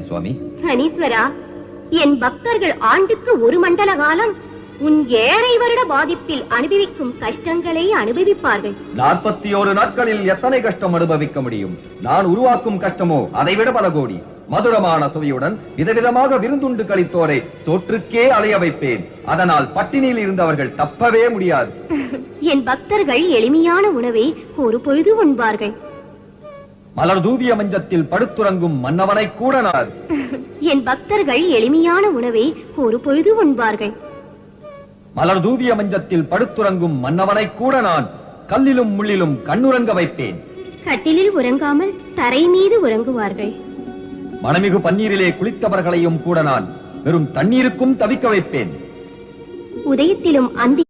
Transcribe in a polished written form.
சுவாமி. சனீஸ்வரா, என் பக்தர்கள் ஆண்டுக்கு ஒரு மண்டல காலம் உன் 7 வருட பாதிப்பில் அனுபவிக்கும் கஷ்டங்களை அனுபவிப்பார்கள். 41 நாட்களில் எத்தனை கஷ்டம் அனுபவிக்க முடியும்? நான் உருவாக்கும் கஷ்டமோ அதைவிட பல கோடி. மதுரமான சுவையுடன் விதவிதமாக விருந்துண்டு கழித்தோரை சோற்றுக்கே அலைய வைப்பேன். அதனால் பட்டினியில் இருந்தவர்கள் தப்பவே முடியாது. என் பக்தர்கள் எளிமையான உணவை ஒரு பொழுது உண்பார்கள். மலர் தூவிய மஞ்சத்தில் படுத்துறங்கும் மன்னவனை கூட நான். என் பக்தர்கள் எளிமையான உணவை ஒரு பொழுது உண்பார்கள். மலர் தூவிய மஞ்சத்தில் படுத்துறங்கும் மன்னவனை கூட நான் கல்லிலும் முள்ளிலும் கண்ணுறங்க வைப்பேன். கட்டிலில் உறங்காமல் தரை மீது உறங்குவார்கள். மணமிகு பன்னீரிலே குளித்தவர்களையும் கூட நான் வெறும் தண்ணீருக்கும் தவிக்க வைப்பேன். உதயத்திலும் அந்தி